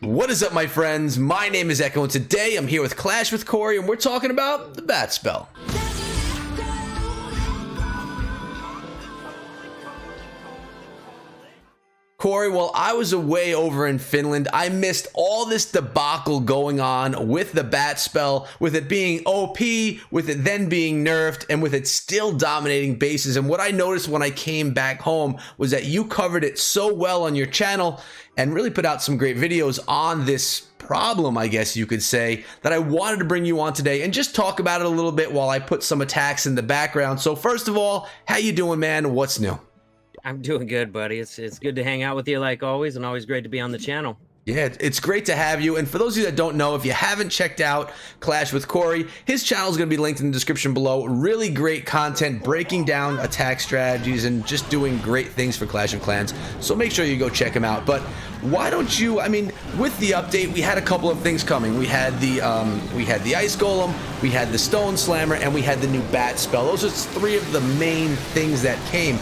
What is up, my friends? My name is Echo, and today I'm here with Clash with Cory, and we're talking about the Bat Spell. Cory, while I was away over in Finland, I missed all this debacle going on with the Bat Spell, with it being OP, with it then being nerfed, and with it still dominating bases. And what I noticed when I came back home was that you covered it so well on your channel and really put out some great videos on this problem, I guess you could say, that I wanted to bring you on today and just talk about it a little bit while I put some attacks in the background. So first of all, how you doing, man? What's new? I'm doing good, buddy. It's good to hang out with you like always, and always great to be on the channel. Yeah, it's great to have you. And for those of you that don't know, if you haven't checked out Clash with Cory, his channel is going to be linked in the description below. Really great content, breaking down attack strategies and just doing great things for Clash of Clans. So make sure you go check him out. But why don't you, I mean, with the update, we had a couple of things coming. We had the Ice Golem, we had the Stone Slammer, and we had the new Bat Spell. Those are three of the main things that came.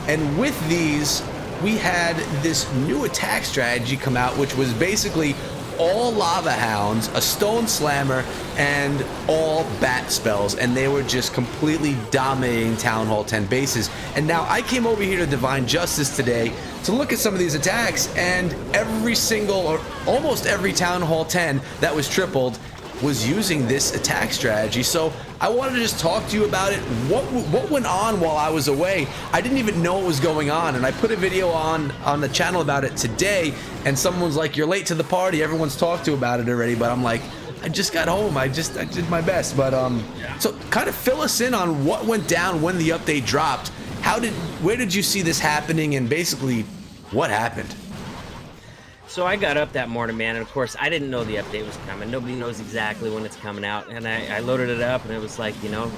And with these, we had this new attack strategy come out, which was basically all Lava Hounds, a Stone Slammer, and all Bat Spells. And they were just completely dominating Town Hall 10 bases. And now I came over here to Divine Justice today to look at some of these attacks, and every single, or almost every Town Hall 10 that was tripled was using this attack strategy. So I wanted to just talk to you about it. What went on while I was away? I didn't even know what was going on, and I put a video on the channel about it today, and someone's like, "You're late to the party. Everyone's talked to about it already." But I'm like, I just got home. I did my best. But so kind of fill us in on what went down when the update dropped. Where did you see this happening, and basically what happened? So I got up that morning, man, and of course I didn't know the update was coming. Nobody knows exactly when it's coming out, and I loaded it up, and it was like, you know,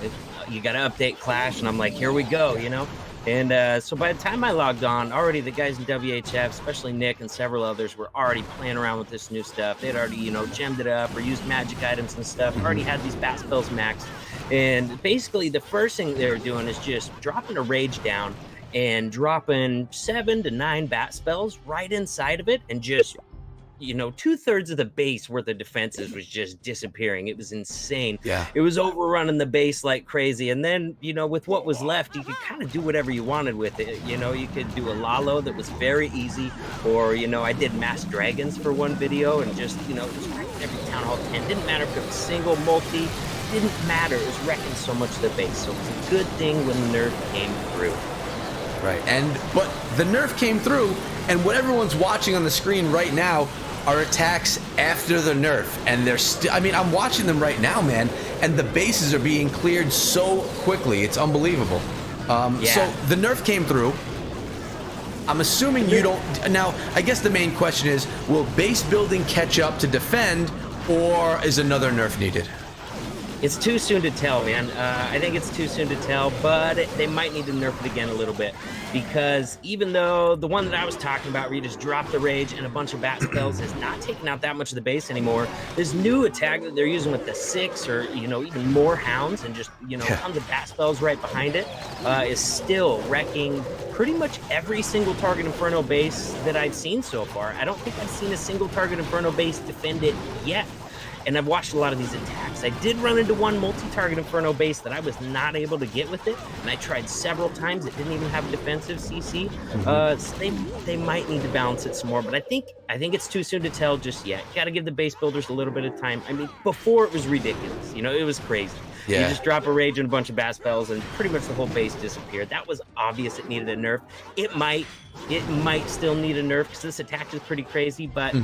you got to update Clash, and I'm like, here we go, you know. And so by the time I logged on, already the guys in WHF, especially Nick and several others, were already playing around with this new stuff. They'd already, you know, gemmed it up or used magic items and stuff. Already had these Bat Spells maxed, and basically the first thing they were doing is just dropping a rage down and dropping 7 to 9 Bat Spells right inside of it, and just, you know, 2/3 of the base worth of defenses was just disappearing. It was insane. Yeah, it was overrunning the base like crazy. And then, you know, with what was left, you could kind of do whatever you wanted with it. You know, you could do a Lalo that was very easy, or, you know, I did Mass Dragons for one video, and just, you know, it was wrecking every Town Hall 10. Didn't matter if it was single, multi, didn't matter. It was wrecking so much of the base. So it was a good thing when the nerf came through. Right, but the nerf came through, and what everyone's watching on the screen right now are attacks after the nerf, and they're still, I mean, I'm watching them right now, man, and the bases are being cleared so quickly. It's unbelievable. So the nerf came through. I'm assuming you don't, now, I guess the main question is, will base building catch up to defend, or is another nerf needed? It's too soon to tell, man. I think it's too soon to tell, but they might need to nerf it again a little bit, because even though the one that I was talking about, where you just drop the rage and a bunch of Bat Spells, is not taking out that much of the base anymore, this new attack that they're using with the 6 or, you know, even more Hounds and just, you know, tons of Bat Spells right behind it, is still wrecking pretty much every single target Inferno base that I've seen so far. I don't think I've seen a single target Inferno base defend it yet. And I've watched a lot of these attacks. I did run into one multi-target Inferno base that I was not able to get with it, and I tried several times. It didn't even have a defensive CC. So they might need to balance it some more, but I think it's too soon to tell just yet. Got to give the base builders a little bit of time. I mean, before it was ridiculous. You know, it was crazy. Yeah. You just drop a rage and a bunch of Bat Spells, and pretty much the whole base disappeared. That was obvious. It needed a nerf. It might still need a nerf, because this attack is pretty crazy, but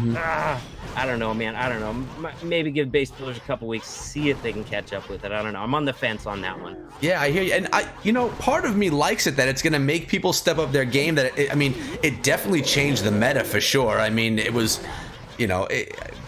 I don't know, man. I don't know. Maybe give base builders a couple weeks, see if they can catch up with it. I don't know. I'm on the fence on that one. Yeah, I hear you. And you know, part of me likes it that it's going to make people step up their game. I mean, it definitely changed the meta for sure. I mean, it was, you know,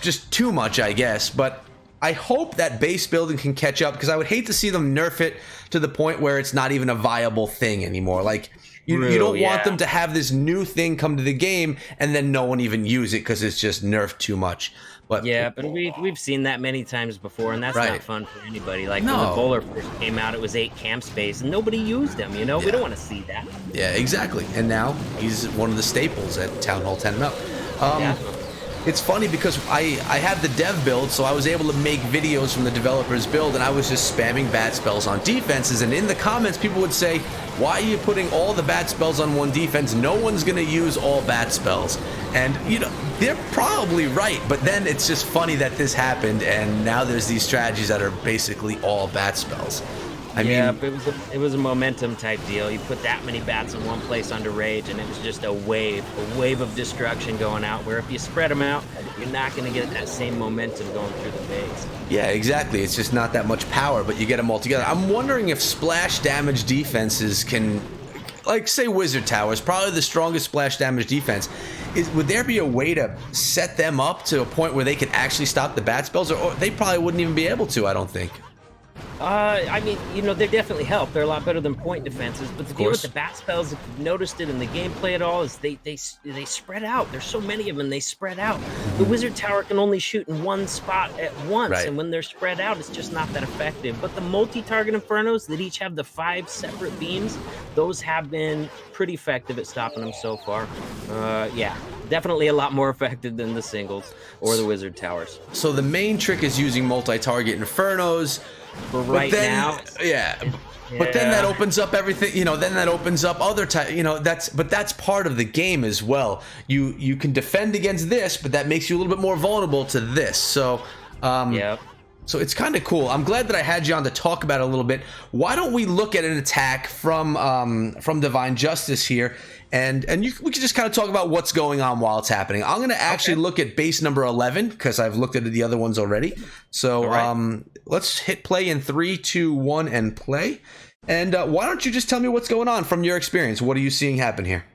just too much, I guess. But I hope that base building can catch up, because I would hate to see them nerf it to the point where it's not even a viable thing anymore. Like, you don't want them to have this new thing come to the game and then no one even use it because it's just nerfed too much. But yeah, but we've seen that many times before, and that's not fun for anybody. Like when the bowler first came out, it was 8 camp space, and nobody used them. You know, we don't want to see that. Yeah, exactly. And now he's one of the staples at Town Hall 10 and up. it's funny because I had the dev build, so I was able to make videos from the developer's build, and I was just spamming bat spells on defenses. And in the comments, people would say, why are you putting all the bat spells on one defense? No one's going to use all bat spells. And, you know, they're probably right, but then it's just funny that this happened, and now there's these strategies that are basically all bat spells. I mean, it was a momentum type deal. You put that many bats in one place under rage, and it was just a wave of destruction going out. Where if you spread them out, you're not going to get that same momentum going through the base. Yeah, exactly. It's just not that much power, but you get them all together. I'm wondering if splash damage defenses can, like, say Wizard Tower is probably the strongest splash damage defense. Would there be a way to set them up to a point where they can actually stop the bat spells, or they probably wouldn't even be able to? I don't think. I mean, you know, they definitely help. They're a lot better than point defenses. But the deal with the bat spells, if you've noticed it in the gameplay at all, is they spread out. There's so many of them, they spread out. The Wizard Tower can only shoot in one spot at once, right. And when they're spread out, it's just not that effective. But the multi-target Infernos that each have the 5 separate beams, those have been pretty effective at stopping them so far. Yeah, definitely a lot more effective than the singles or the Wizard Towers. So the main trick is using multi-target Infernos. For right now, yeah. But then that opens up everything, you know, then that opens up other you know, that's part of the game as well. You can defend against this, but that makes you a little bit more vulnerable to this. So so it's kind of cool. I'm glad that I had you on to talk about it a little bit. Why don't we look at an attack from Divine Justice here, and we can just kind of talk about what's going on while it's happening. I'm going to actually look at base number 11 because I've looked at the other ones already. So let's hit play in 3, 2, 1, and play. And why don't you just tell me what's going on from your experience? What are you seeing happen here?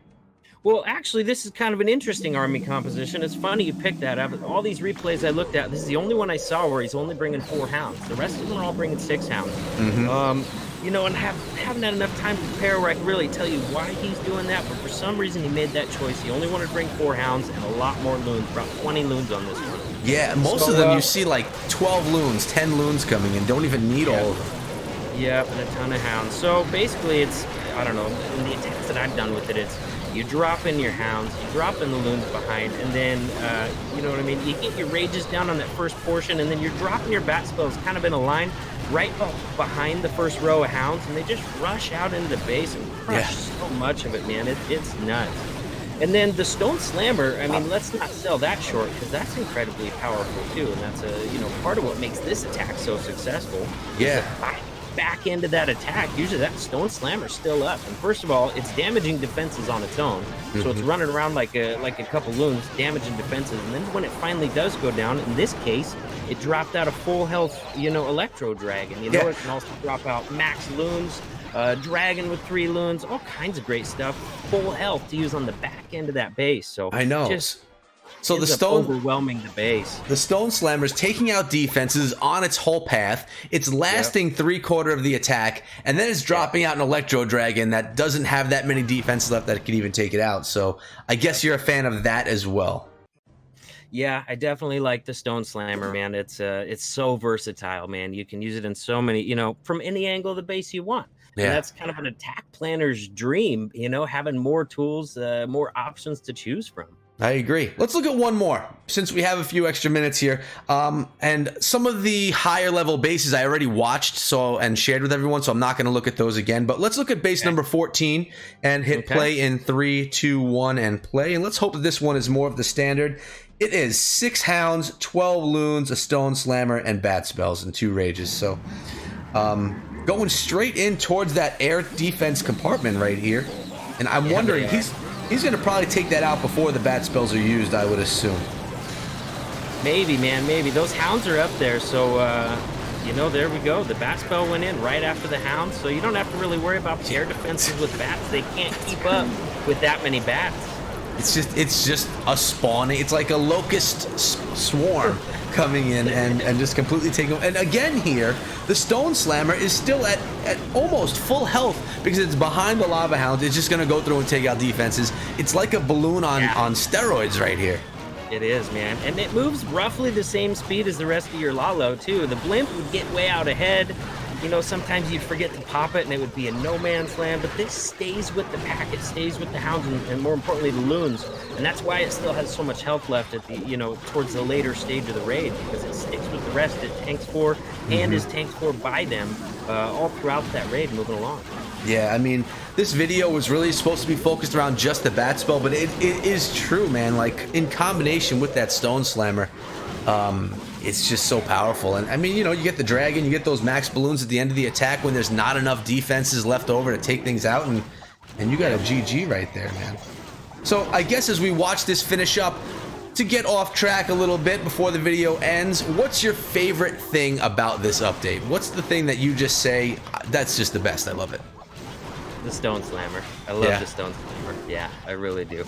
Well, actually, this is kind of an interesting army composition. It's funny you picked that up. All these replays I looked at, this is the only one I saw where he's only bringing 4 hounds. The rest of them are all bringing 6 hounds. You know, and haven't had enough time to prepare where I can really tell you why he's doing that. But for some reason, he made that choice. He only wanted to bring 4 hounds and a lot more loons. Brought 20 loons on this one. Yeah, most of them you see like 12 loons, 10 loons coming in. Don't even need all of them. Yeah, and a ton of hounds. So basically, it's, I don't know, in the attacks that I've done with it, it's you drop in your hounds, you drop in the loons behind, and then, you know what I mean, you get your rages down on that first portion, and then you're dropping your bat spells kind of in a line right behind the first row of hounds, and they just rush out into the base and crush so much of it, man. It's nuts. And then the Stone Slammer, I mean, let's not sell that short, because that's incredibly powerful, too, and that's part of what makes this attack so successful. Yeah. Back into that attack, usually that Stone Slammer's still up. And first of all, it's damaging defenses on its own. So it's running around like a couple loons, damaging defenses. And then when it finally does go down, in this case, it dropped out a full health, Electro Dragon. It can also drop out max loons, dragon with 3 loons, all kinds of great stuff. Full health to use on the back end of that base. So I know. So overwhelming the base. The Stone Slammer is taking out defenses on its whole path. It's lasting 3/4 of the attack, and then it's dropping out an Electro Dragon that doesn't have that many defenses left that can even take it out. So I guess you're a fan of that as well. Yeah, I definitely like the Stone Slammer, man. It's so versatile, man. You can use it in so many, from any angle of the base you want. Yeah. And that's kind of an attack planner's dream, having more tools, more options to choose from. I agree. Let's look at one more since we have a few extra minutes here. And some of the higher level bases I already watched and shared with everyone, so I'm not going to look at those again. But let's look at base number 14 and hit play in 3, 2, 1 and play. And let's hope that this one is more of the standard. It is 6 hounds, 12 loons, a Stone Slammer, and bat spells and 2 rages. So going straight in towards that air defense compartment right here. And I'm wondering, he's going to probably take that out before the bat spells are used, I would assume. Maybe, man, maybe. Those hounds are up there, so, there we go. The bat spell went in right after the hounds, so you don't have to really worry about the air defenses with bats. They can't keep up with that many bats. It's just a spawning. It's like a locust swarm coming in and just completely taking. And again here, the Stone Slammer is still at almost full health because it's behind the Lava Hound. It's just going to go through and take out defenses. It's like a balloon on steroids right here. It is, man. And it moves roughly the same speed as the rest of your Lalo, too. The Blimp would get way out ahead. you know, sometimes you'd forget to pop it and it would be a no man's land, but this stays with the pack, it stays with the hounds, and more importantly, the loons. And that's why it still has so much health left at the, you know, towards the later stage of the raid, because it sticks with the rest it tanks for and is tanked for by them all throughout that raid moving along. Yeah, I mean, this video was really supposed to be focused around just the bat spell, but it is true, man. Like, in combination with that Stone Slammer, it's just so powerful. And I mean, you know, you get the dragon, you get those max balloons at the end of the attack when there's not enough defenses left over to take things out, and you got a GG right there, man. So I guess as we watch this finish up, to get off track a little bit before the video ends, what's your favorite thing about this update? What's the thing that you just say, that's just the best, I love it? The Stone Slammer. I love the Stone Slammer. Yeah, I really do.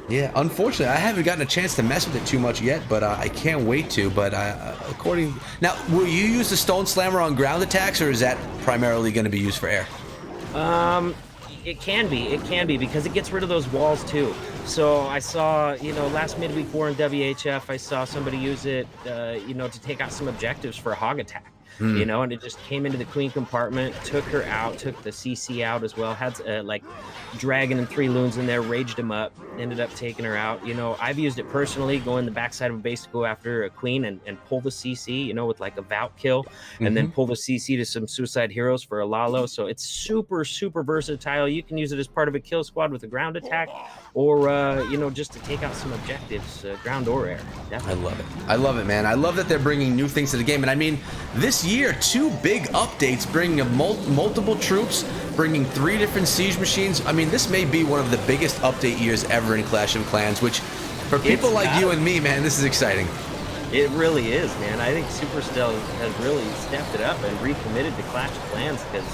Yeah, unfortunately, I haven't gotten a chance to mess with it too much yet, but I can't wait to. But now, will you use the Stone Slammer on ground attacks, or is that primarily going to be used for air? It can be because it gets rid of those walls too. So I saw, you know, last midweek war in WHF, I saw somebody use it, you know, to take out some objectives for a hog attack. You know, and it just came into the queen compartment, took her out, took the CC out as well, had like dragon and 3 loons in there, raged them up, ended up taking her out. You know, I've used it personally, go in the backside of a base to go after a queen and pull the CC, you know, with like a Vout kill, and then pull the CC to some suicide heroes for a Lalo. So it's super, super versatile. You can use it as part of a kill squad with a ground attack, or, you know, just to take out some objectives, ground or air. Definitely. I love it. I love it, man. I love that they're bringing new things to the game. And I mean, this year, 2 big updates, bringing multiple troops, bringing 3 different siege machines. I mean, this may be one of the biggest update years ever in Clash of Clans, which for people like you and me, man, this is exciting. It really is, man. I think Supercell has really stepped it up and recommitted to Clash of Clans, because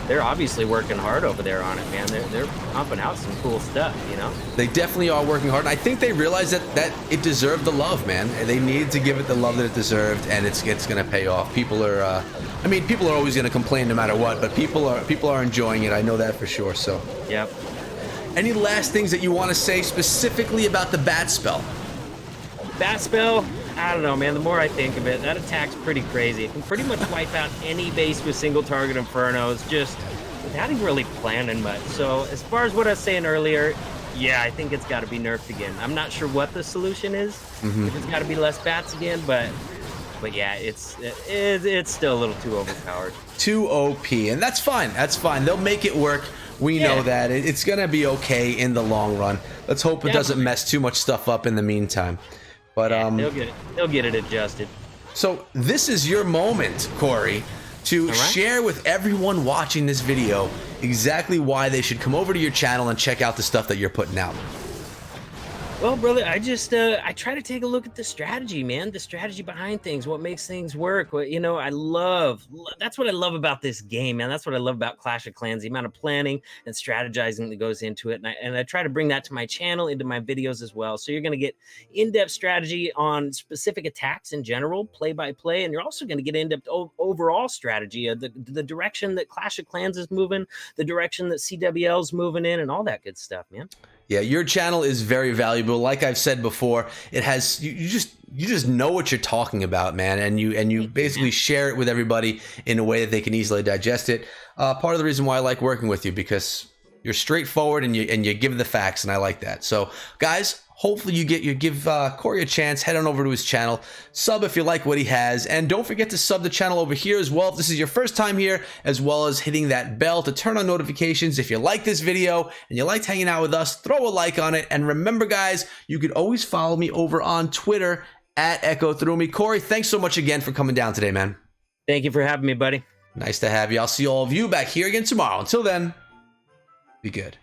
they're obviously working hard over there on it, man. They're pumping out some cool stuff, you know? They definitely are working hard, and I think they realized that it deserved the love, man. They needed to give it the love that it deserved, and it's going to pay off. People are, I mean, people are always going to complain no matter what, but people are enjoying it. I know that for sure. So. Yep. Any last things that you want to say specifically about the Bat Spell? Bat Spell, I don't know, man. The more I think of it, that attack's pretty crazy. It can pretty much wipe out any base with single target Infernos, just without even really planning much. So as far as what I was saying earlier, yeah, I think it's got to be nerfed again. I'm not sure what the solution is. If it's got to be less bats again, but yeah, it's still a little too overpowered. Too OP, and that's fine. That's fine. They'll make it work. We know that. It's going to be okay in the long run. Let's hope it doesn't mess too much stuff up in the meantime. But they'll get it adjusted. So this is your moment, Cory, to share with everyone watching this video exactly why they should come over to your channel and check out the stuff that you're putting out. Well, brother, I just I try to take a look at the strategy, man. The strategy behind things, what makes things work. What, you know, that's what I love about this game, man. That's what I love about Clash of Clans, the amount of planning and strategizing that goes into it. And I try to bring that to my channel, into my videos as well. So you're going to get in-depth strategy on specific attacks in general, play by play, and you're also going to get in-depth overall strategy of the direction that Clash of Clans is moving, the direction that CWL is moving in, and all that good stuff, man. Yeah, your channel is very valuable. Like I've said before, it has you just know what you're talking about, man, and you basically share it with everybody in a way that they can easily digest it. Part of the reason why I like working with you, because you're straightforward and you give the facts, and I like that. So, guys, hopefully you give Cory a chance. Head on over to his channel, sub if you like what he has, and don't forget to sub the channel over here as well if this is your first time here, as well as hitting that bell to turn on notifications. If you like this video and you liked hanging out with us, throw a like on it. And remember, guys, you could always follow me over on Twitter at Echo Through Me. Cory, thanks so much again for coming down today, man. Thank you for having me, buddy. Nice to have you. I'll see all of you back here again tomorrow. Until then, be good.